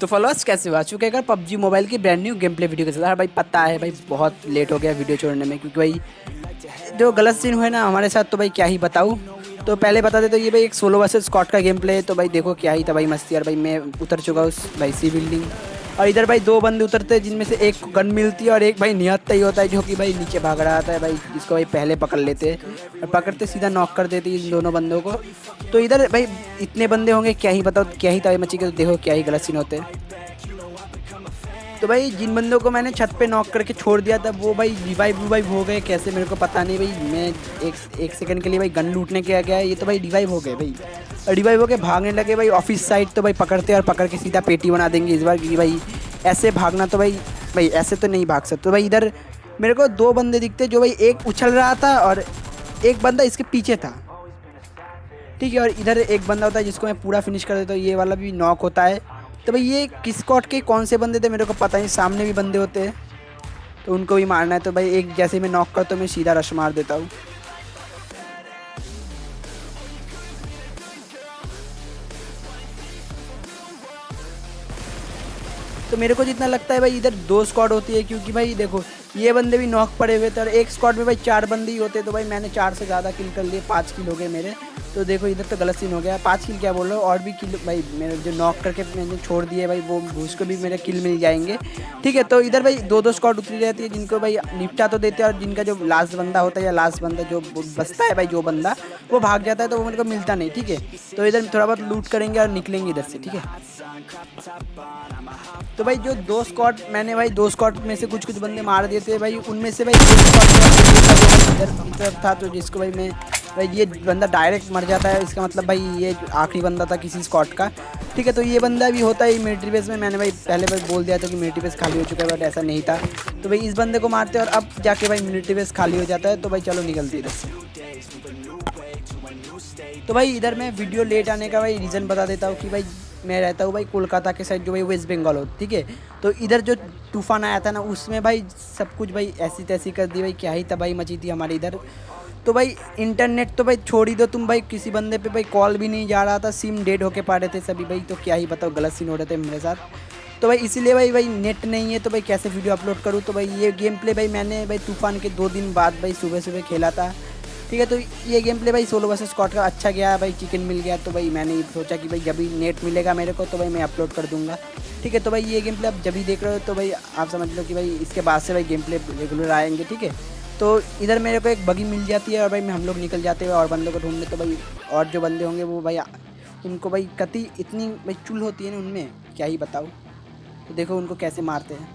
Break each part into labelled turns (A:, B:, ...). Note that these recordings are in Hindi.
A: तो फॉलोअर्स कैसे हो? आ चुके हैं पबजी मोबाइल की brand new game play video के साथ। हाँ भाई, पता है भाई, बहुत लेट हो गया वीडियो छोड़ने में, क्योंकि भाई जो गलत सीन हुए ना हमारे साथ, तो भाई क्या ही बताऊँ। तो पहले बता दे, तो ये भाई एक सोलो वर्सेस स्क्वाड का गेम प्ले है। तो भाई देखो क्या ही था भाई, मस्ती। और भाई मैं उतर चुका हूँ भाई सी बिल्डिंग, और इधर भाई दो बंदे उतरते हैं, जिनमें से एक को गन मिलती है और एक भाई निहत्ता ही होता है, जो कि भाई नीचे भाग रहा था भाई, जिसको भाई पहले पकड़ लेते हैं और पकड़ते सीधा नॉक कर देते हैं इन दोनों बंदों को। तो इधर भाई इतने बंदे होंगे, क्या ही बताओ, क्या ही तबाही मची के, तो देखो क्या ही गलत सीन होते हैं। तो भाई जिन बंदों को मैंने छत पे नॉक करके छोड़ दिया था, वो भाई रिवाइव हो गए कैसे मेरे को पता नहीं भाई। मैं एक सेकंड के लिए भाई गन लूटने के आ गया, ये तो भाई रिवाइव हो गए भाई, और रिवाइव हो के भागने लगे भाई ऑफिस साइड। तो भाई पकड़ते और पकड़ के सीधा पेटी बना देंगे इस बार, क्योंकि भाई ऐसे भागना तो भाई ऐसे तो नहीं भाग सकते। तो भाई इधर मेरे को दो बंदे दिखते, जो भाई एक उछल रहा था और एक बंदा इसके पीछे था, ठीक है। और इधर एक बंदा होता है जिसको मैं पूरा फिनिश कर देता हूँ, ये वाला भी नॉक होता है। तो भाई ये किस स्क्वाड के कौन से बंदे थे मेरे को पता नहीं, सामने भी बंदे होते हैं तो उनको भी मारना है। तो भाई एक जैसे मैं नॉक करता हूँ, मैं सीधा रश मार देता हूँ। तो मेरे को जितना लगता है भाई इधर दो स्क्वाड होती है, क्योंकि भाई देखो ये बंदे भी नॉक पड़े हुए थे, और एक स्क्वाड में भाई चार बंदे ही होते। तो भाई मैंने चार से ज़्यादा किल कर लिए, 5 किल हो गए मेरे। तो देखो इधर तो गलत सीन हो गया, 5 किल क्या बोल रहा हूँ, और भी किल भाई मेरे जो नॉक करके मैंने छोड़ दिए भाई, वो उसको भी मेरे किल मिल जाएंगे, ठीक है। तो इधर भाई दो दो स्क्वाड उतरी रहती है, जिनको भाई निपटा तो देते हैं, और जिनका जो लास्ट बंदा होता है या लास्ट बंदा जो बचता है भाई, जो बंदा वो भाग जाता है, तो वो मेरे को मिलता नहीं, ठीक है। तो इधर थोड़ा बहुत लूट करेंगे और निकलेंगे इधर से, ठीक है। तो भाई जो दो स्क्वाड मैंने भाई दो स्क्वाड में से कुछ कुछ बंदे मार दिए थे भाई, उनमें से भाई एक स्क्वाड इधर था, तो जिसको भाई मैं भाई ये बंदा डायरेक्ट मर जाता है, इसका मतलब भाई ये आखिरी बंदा था किसी स्क्वाड का, ठीक है। तो ये बंदा भी होता है मिलिट्री बेस में, मैंने भाई पहले भाई बोल दिया था कि मिलिट्री बेस खाली हो चुका है, बट ऐसा नहीं था। तो भाई इस बंदे को मारते और अब जाके भाई मिलिट्री बेस खाली हो जाता है। तो भाई चलो निकलती इधर से। तो भाई इधर मैं वीडियो लेट आने का भाई रीज़न बता देता हूँ कि भाई मैं रहता हूँ भाई कोलकाता के साइड, जो भाई वेस्ट बंगाल हो, ठीक है। तो इधर जो तूफान आया था ना, उसमें भाई सब कुछ भाई ऐसी तैसी कर दी भाई, क्या ही तबाही मची थी हमारे इधर। तो भाई इंटरनेट तो भाई छोड़ ही दो तुम भाई, किसी बंदे पे भाई कॉल भी नहीं जा रहा था, सिम डेड होके पड़े थे सभी भाई। तो क्या ही बताओ, गलत सीन हो रहे थे मेरे साथ। तो भाई इसीलिए भाई नेट नहीं है, तो भाई कैसे वीडियो अपलोड करूँ। तो भाई ये गेम प्ले भाई मैंने भाई तूफान के 2 दिन बाद भाई सुबह सुबह खेला था, ठीक है। तो ये गेम प्ले भाई सोलो वर्सेस स्क्वाड का अच्छा गया भाई, चिकन मिल गया। तो भाई मैंने सोचा कि भाई जब भी नेट मिलेगा मेरे को, तो भाई मैं अपलोड कर दूंगा, ठीक है। तो भाई ये गेम प्ले आप जब भी देख रहे हो, तो भाई आप समझ लो कि भाई इसके बाद से भाई गेम प्ले रेगुलर आएंगे, ठीक है। तो इधर मेरे को एक बगी मिल जाती है, और भाई हम लोग निकल जाते हैं और बंदों को ढूंढने। तो भाई और जो बंदे होंगे वो भाई उनको भाई कति इतनी भाई चुल होती है ना उनमें, क्या ही बताऊँ। तो देखो उनको कैसे मारते हैं।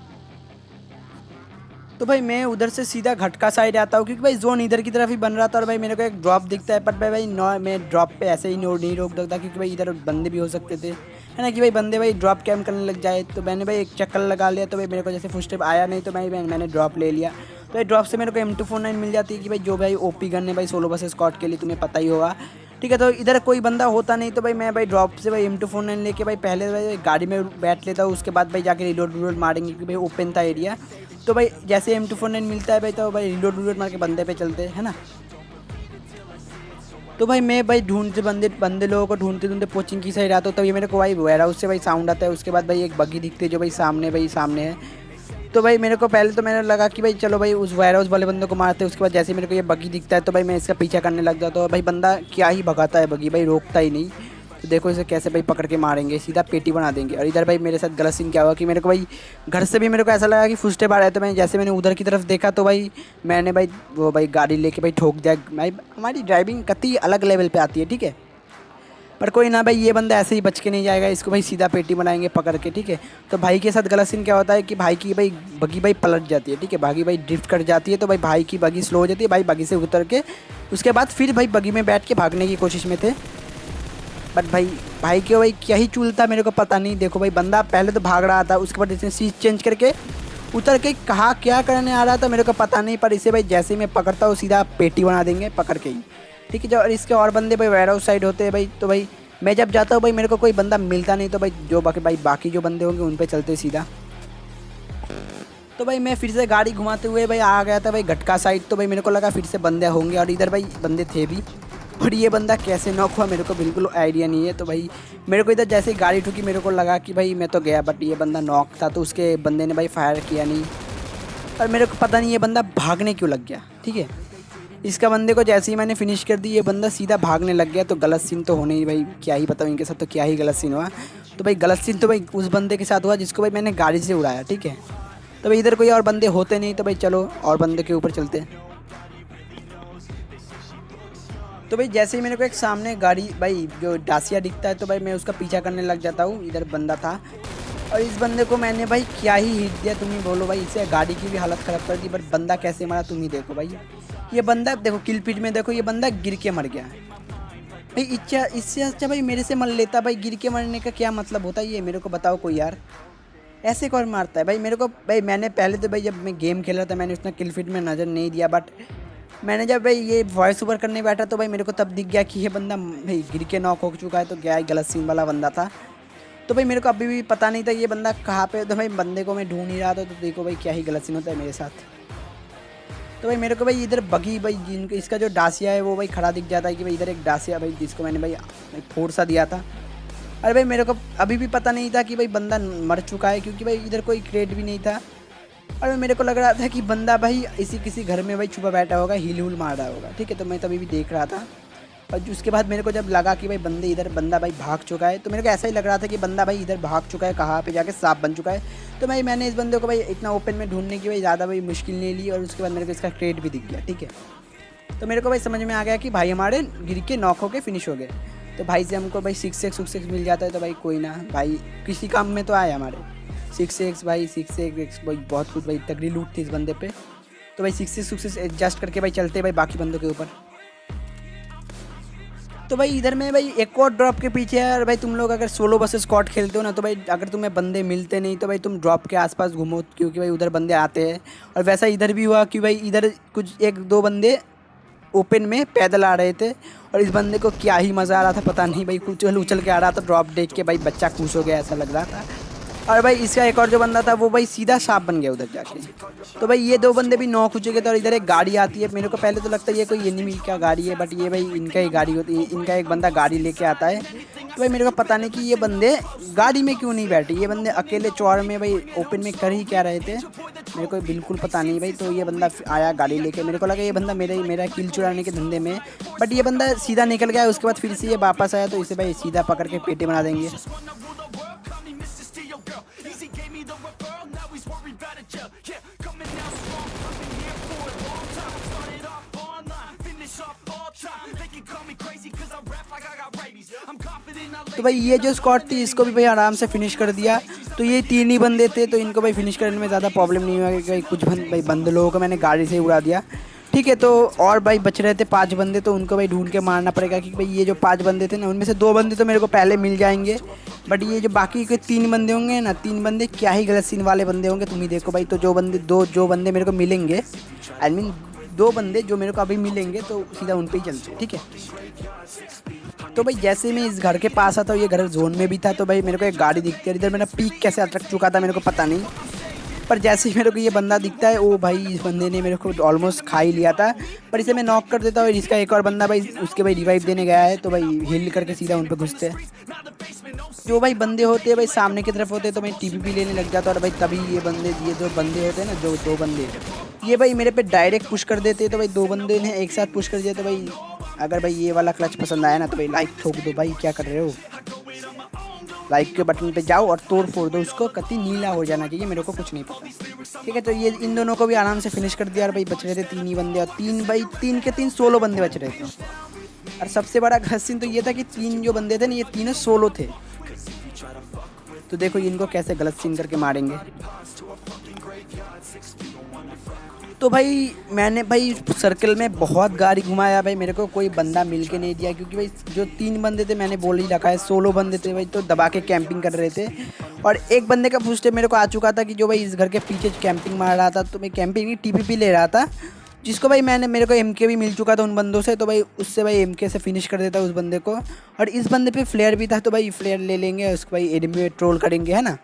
A: तो भाई मैं उधर से सीधा घटका साइड आता हूँ, क्योंकि भाई जोन इधर की तरफ ही बन रहा था, और भाई मेरे को एक ड्रॉप दिखता है। पर भाई नौ मैं ड्रॉप पे ऐसे ही नहीं रोक सकता, क्योंकि भाई इधर बंदे भी हो सकते थे, है ना, कि भाई बंदे भाई ड्रॉप कैम करने लग जाए। तो मैंने भाई एक चक्कर लगा लिया, तो भाई मेरे को जैसे फुल स्टेप आया नहीं, तो मैंने ड्रॉप ले लिया। तो भाई ड्रॉप से मेरे को M249 मिल जाती है, कि भाई जो भाई ओपी गन है भाई सोलो वर्सेस स्क्वाड के लिए, तुम्हें पता ही होगा, ठीक है। तो इधर कोई बंदा होता नहीं, तो भाई मैं भाई ड्रॉप से भाई M249 लेके भाई पहले भाई गाड़ी में बैठ लेता हूँ, उसके बाद भाई जाके रिलोड मारेंगे, क्योंकि भाई ओपन था एरिया। तो भाई जैसे M249 मिलता है भाई, तो भाई रिलोड मार के बंदे पे चलते हैं, है ना। तो भाई मैं भाई ढूंढते बंदे लोगों को ढूंढते कोचिंग की साइड आता हूँ, तभी मेरे को भाई वेयर हाउस से भाई साउंड आता है। उसके बाद भाई एक बग्गी दिखती है, जो भाई सामने है। तो भाई मेरे को पहले तो मैंने लगा कि भाई चलो भाई उस वेयर हाउस वाले बंदे को मारते हैं। उसके बाद जैसे मेरे को ये बग्गी दिखता है, तो भाई मैं इसका पीछा करने लग जाता हूँ। भाई बंदा क्या ही भगाता है बग्गी, भाई रोकता ही नहीं। तो देखो इसे कैसे भाई पकड़ के मारेंगे, सीधा पेटी बना देंगे। और इधर भाई मेरे साथ गलत सीन क्या हुआ कि मेरे को भाई घर से भी मेरे को ऐसा लगा कि फुल स्टेप आ रहा है, तो मैंने उधर की तरफ देखा, तो भाई मैंने भाई वो भाई गाड़ी लेके भाई ठोक दिया। भाई हमारी ड्राइविंग कतई अलग लेवल पे आती है, ठीक है। पर कोई ना भाई, ये बंदा ऐसे ही बच के नहीं जाएगा, इसको भाई सीधा पेटी बनाएंगे पकड़ के, ठीक है। तो भाई के साथ गलत सीन क्या होता है कि भाई की भाई बगी भाई पलट जाती है, ठीक है, भागी भाई ड्रिफ्ट कर जाती है। तो भाई की बगी स्लो हो जाती है, भाई बगी से उतर के उसके बाद फिर भाई बगी में बैठ के भागने की कोशिश में थे। बट भाई क्यों भाई क्या ही चूलता मेरे को पता नहीं। देखो भाई बंदा पहले तो भाग रहा था, उसके बाद इसने सीट चेंज करके उतर के कहाँ क्या करने आ रहा था मेरे को पता नहीं। पर इसे भाई जैसे ही मैं पकड़ता हूँ, सीधा पेटी बना देंगे पकड़ के ही, ठीक है। जो और इसके और बंदे भाई वेयर हाउस साइड होते हैं भाई। तो भाई मैं जब जाता हूँ भाई मेरे को कोई बंदा मिलता नहीं, तो भाई जो बाकी जो बंदे होंगे उन पे चलते सीधा। तो भाई मैं फिर से गाड़ी घुमाते हुए भाई आ गया था भाई घटका साइड। तो भाई मेरे को लगा फिर से बंदे होंगे, और इधर भाई बंदे थे भी। और ये बंदा कैसे नॉक हुआ मेरे को बिल्कुल आइडिया नहीं है। तो भाई मेरे को इधर जैसे ही गाड़ी ठुकी मेरे को लगा कि भाई मैं तो गया, बट ये बंदा नॉक था तो उसके बंदे ने भाई फायर किया नहीं। और मेरे को पता नहीं ये बंदा भागने क्यों लग गया। ठीक है, इसका बंदे को जैसे ही मैंने फिनिश कर दी ये बंदा सीधा भागने लग गया। तो गलत सीन तो होने ही, भाई क्या ही पता इनके साथ तो क्या ही गलत सीन हुआ। तो भाई गलत सीन तो भाई उस बंदे के साथ हुआ जिसको भाई मैंने गाड़ी से उड़ाया। ठीक है, तो भाई इधर कोई और बंदे होते नहीं, तो भाई चलो और बंदे के ऊपर चलते हैं। तो भाई जैसे ही मेरे को एक सामने गाड़ी भाई जो डासिया दिखता है तो भाई मैं उसका पीछा करने लग जाता हूँ। इधर बंदा था और इस बंदे को मैंने भाई क्या ही हिट दिया, तुम ही बोलो भाई। इससे गाड़ी की भी हालत ख़राब कर दी, बट बंदा कैसे मारा तुम ही देखो भाई। ये बंदा देखो किल पीट में देखो, ये बंदा गिर के मर गया भाई। इससे अच्छा भाई मेरे से मर लेता भाई। गिर के मरने का क्या मतलब होता है ये मेरे को बताओ कोई यार, ऐसे कौन मारता है भाई मेरे को। भाई मैंने पहले तो भाई जब मैं गेम खेल रहा था मैंने उतना किल फीड में नज़र नहीं दिया, बट मैंने जब भाई ये वॉइस ओवर करने बैठा तो भाई मेरे को तब दिख गया कि ये बंदा भाई गिर के नॉक हो चुका है। तो क्या है, गलत सीन वाला बंदा था। तो भाई मेरे को अभी भी पता नहीं था ये बंदा कहाँ पे। तो भाई बंदे को मैं ढूंढ ही रहा था। तो देखो भाई क्या ही गलत सीन होता है मेरे साथ। तो भाई मेरे को भाई इधर बगी भाई जिनको इसका जो डासिया है वो भाई खड़ा दिख जाता है कि भाई इधर एक डासिया भाई जिसको मैंने भाई फोड़ सा दिया था। अरे भाई मेरे को अभी भी पता नहीं था कि भाई बंदा मर चुका है, क्योंकि भाई इधर कोई क्रेट भी नहीं था। और मेरे को लग रहा था कि बंदा भाई किसी घर में भाई छुपा बैठा होगा, हील हुल मार रहा होगा। ठीक है, तो मैं तभी भी देख रहा था। और उसके बाद मेरे को जब लगा कि भाई बंदा भाई भाग चुका है, तो मेरे को ऐसा ही लग रहा था कि बंदा भाई इधर भाग चुका है, कहाँ पे जाके सांप बन चुका है। तो भाई मैंने इस बंदे को भाई इतना ओपन में ढूंढने की भाई ज़्यादा भाई मुश्किल नहीं ली। और उसके बाद मेरे को इसका क्रेट भी दिख गया। ठीक है, तो मेरे को भाई समझ में आ गया कि भाई हमारे गिर के नॉक होके फिनिश हो गए। तो भाई से हमको भाई 6x मिल जाता है। तो भाई कोई ना भाई, किसी काम में तो आए हमारे 6x भाई 6x भाई बहुत कुछ भाई तगड़ी लूट थी इस बंदे पे। तो भाई 6x एडजस्ट करके भाई चलते भाई बाकी बंदों के ऊपर। तो भाई इधर में भाई एक और ड्रॉप के पीछे है। और भाई तुम लोग अगर सोलो वर्सेस स्क्वाड खेलते हो ना, तो भाई अगर तुम्हें बंदे मिलते नहीं तो भाई तुम ड्रॉप के आसपास घूमो, क्योंकि भाई उधर बंदे आते हैं। और वैसा इधर भी हुआ कि भाई इधर कुछ एक दो बंदे ओपन में पैदल आ रहे थे। और इस बंदे को क्या ही मज़ा आ रहा था पता नहीं भाई, उछल उछल के आ रहा था। ड्रॉप देख के भाई बच्चा खुश हो गया ऐसा लग रहा था। और भाई इसका एक और जो बंदा था वो भाई सीधा सांप बन गया उधर जाके। तो भाई ये दो बंदे भी नॉक हो चुके थे। और इधर एक गाड़ी आती है, मेरे को पहले तो लगता है ये कोई एनिमी का गाड़ी है, बट ये भाई इनका ही गाड़ी होती है। इनका एक बंदा गाड़ी लेके आता है। तो भाई मेरे को पता नहीं कि ये बंदे गाड़ी में क्यों नहीं बैठे, ये बंदे अकेले चौड़ में भाई ओपन में कर ही क्या रहे थे, मेरे को बिल्कुल पता नहीं भाई। तो ये बंदा आया गाड़ी लेके, मेरे को लगा ये बंदा मेरा किल चुराने के धंधे में, बट ये बंदा सीधा निकल गया। उसके बाद फिर से ये वापस आया, तो इसे भाई सीधा पकड़ के पेटे बना देंगे। तो भाई ये जो स्क्वाड थी इसको भी भाई आराम से फिनिश कर दिया। तो ये तीन ही बंदे थे, तो इनको भाई फिनिश करने में ज़्यादा प्रॉब्लम नहीं हुआ, क्योंकि कुछ भाई बंदे लोगों को मैंने गाड़ी से उड़ा दिया। ठीक है, तो और भाई बच रहे थे 5 बंदे, तो उनको भाई ढूंढ के मारना पड़ेगा। क्योंकि भाई ये जो 5 बंदे थे ना, उनमें से 2 बंदे तो मेरे को पहले मिल जाएंगे, बट ये जो बाकी के 3 बंदे होंगे ना, 3 बंदे क्या ही गलत सीन वाले बंदे होंगे, तुम ही देखो भाई। तो जो बंदे मेरे को मिलेंगे, आई मीन 2 बंदे जो मेरे को अभी मिलेंगे, तो सीधा उन पर ही चलते। ठीक है, तो भाई जैसे मैं इस घर के पास आता हूँ, ये घर जोन में भी था, तो भाई मेरे को एक गाड़ी दिखती है। इधर मेरा पीक कैसे अटक चुका था मेरे को पता नहीं, पर जैसे ही मेरे को ये बंदा दिखता है, ओ भाई इस बंदे ने मेरे को ऑलमोस्ट खा ही लिया था, पर इसे मैं नॉक कर देता हूँ। और इसका एक और बंदा भाई उसके भाई रिवाइव देने गया है, तो भाई हिल करके सीधा उन पर घुसते हैं। जो भाई बंदे होते हैं भाई सामने की तरफ होते हैं, तो मैं टीपीपी लेने लग जाता हूँ। और भाई तभी ये जो बंदे होते हैं ना, जो 2 बंदे, ये भाई मेरे पे डायरेक्ट पुश कर देते हैं। तो भाई 2 बंदे ने एक साथ पुश कर दिया। तो भाई अगर भाई ये वाला क्लच पसंद आया ना, तो भाई लाइक ठोक दो भाई, क्या कर रहे हो, लाइक के बटन पे जाओ और तोड़ फोड़ दो उसको, कति नीला हो जाना चाहिए, मेरे को कुछ नहीं पता। ठीक है, तो ये इन दोनों को भी आराम से फिनिश कर दिया। और भाई बच रहे थे 3 ही बंदे, और 3 के 3 सोलो बंदे बच रहे थे। और सबसे बड़ा घसीन तो ये था कि 3 जो बंदे थे ना, ये तीनों सोलो थे। तो देखो इनको कैसे गलत सीन करके मारेंगे। तो भाई मैंने भाई सर्कल में बहुत गाड़ी घुमाया भाई, मेरे को कोई बंदा मिल के नहीं दिया, क्योंकि भाई जो 3 बंदे थे मैंने बोल ही रखा है, सोलो बंदे थे भाई, तो दबा के कैंपिंग कर रहे थे। और एक बंदे का फुटस्टेप मेरे को आ चुका था कि जो भाई इस घर के पीछे कैंपिंग मार रहा था। तो मैं कैंपिंग की टीपीपी ले रहा था, जिसको भाई मेरे को एमके भी मिल चुका था उन बंदों से। तो भाई उससे भाई एमके से फिनिश कर देता उस बंदे को। और इस बंदे पे फ्लेयर भी था, तो भाई फ्लेयर ले लेंगे उसको, भाई एनिमी ट्रोल करेंगे, है ना।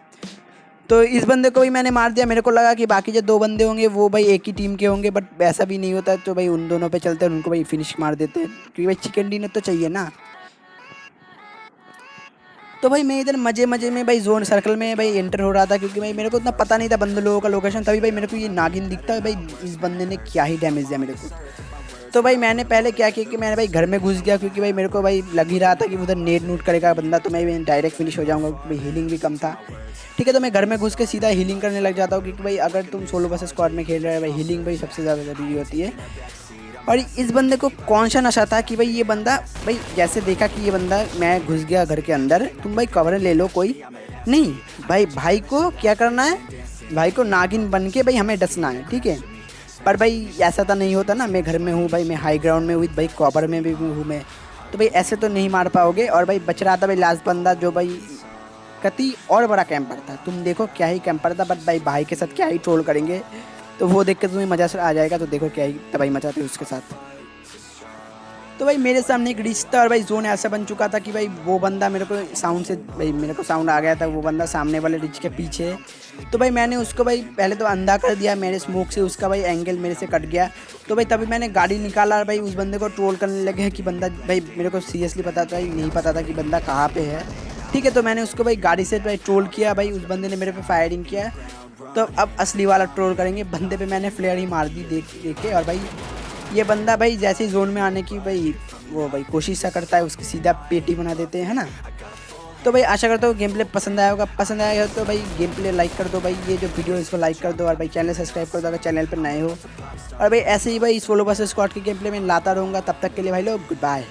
A: तो इस बंदे को भी मैंने मार दिया। मेरे को लगा कि बाकी जो 2 बंदे होंगे वो भाई एक ही टीम के होंगे, बट ऐसा भी नहीं होता। तो भाई उन दोनों पे चलते हैं, उनको भाई फिनिश मार देते हैं, क्योंकि भाई चिकन डिनर तो चाहिए ना। तो भाई मैं इधर मजे मजे में भाई जोन सर्कल में भाई एंटर हो रहा था, क्योंकि भाई मेरे को उतना पता नहीं था बंदे लोगों का लोकेशन। तभी भाई मेरे को ये नागिन दिखता है। भाई इस बंदे ने क्या ही डैमेज दिया मेरे को। तो भाई मैंने पहले क्या किया कि मैंने भाई घर में घुस गया, क्योंकि भाई मेरे को भाई लग ही रहा था कि उधर नेट नूट करेगा बंदा, तो मैं डायरेक्ट फिनिश हो जाऊंगा, भाई हीलिंग भी कम था। ठीक है, तो मैं घर में घुस के सीधा हीलिंग करने लग जाता हूँ, क्योंकि भाई अगर तुम सोलो वर्सेस स्क्वाड में खेल रहे हो भाई हीलिंग भाई सबसे ज़्यादा ज़रूरी होती है। और इस बंदे को कौन सा नशा था कि भाई ये बंदा भाई जैसे देखा कि ये बंदा, मैं घुस गया घर के अंदर, तुम भाई कवर ले लो कोई नहीं, भाई को क्या करना है, भाई को नागिन बन के भाई हमें डसना है, ठीक है। पर भाई ऐसा तो नहीं होता ना, मैं घर में हूँ भाई, मैं हाई ग्राउंड में हूँ भाई, कवर में भी हूँ मैं, तो भाई ऐसे तो नहीं मार पाओगे। और भाई बच रहा था भाई लास्ट बंदा, जो भाई कति और बड़ा कैंपर था। तुम देखो क्या ही कैंपर था, बट भाई के साथ क्या ही ट्रोल करेंगे, तो वो देख के तुम्हें मज़ा आ जाएगा। तो देखो क्या ही तबाही मचाते उसके साथ। तो भाई मेरे सामने एक रिच था, और भाई जोन ऐसा बन चुका था कि भाई वो बंदा मेरे को साउंड से, भाई मेरे को साउंड आ गया था, वो बंदा सामने वाले रिच के पीछे। तो भाई मैंने उसको भाई पहले तो अंधा कर दिया, मेरे स्मोक से उसका भाई एंगल मेरे से कट गया। तो भाई तभी मैंने गाड़ी निकाला और भाई उस बंदे को ट्रोल करने लगे कि बंदा, भाई मेरे को सीरियसली पता था, नहीं पता था कि बंदा कहाँ पे है, ठीक है। तो मैंने उसको भाई गाड़ी से भाई ट्रोल किया, भाई उस बंदे ने मेरे पे फायरिंग किया। तो अब असली वाला ट्रोल करेंगे, बंदे पे मैंने फ्लेयर ही मार दी देख के। और भाई ये बंदा भाई जैसे ही जोन में आने की भाई वो भाई कोशिश सा करता है, उसकी सीधा पेटी बना देते हैं, है ना। तो भाई आशा करता हूँ गेम प्ले पसंद आया होगा, पसंद आया हो तो भाई गेम प्ले लाइक कर दो भाई, ये जो वीडियो इसको लाइक कर दो, और भाई चैनल सब्सक्राइब कर दो अगर चैनल पर नए हो। और भाई ऐसे ही भाई सोलो वर्सेस स्क्वाड के गेम प्ले में लाता रहूँगा, तब तक के लिए भाई लोग गुड बाय।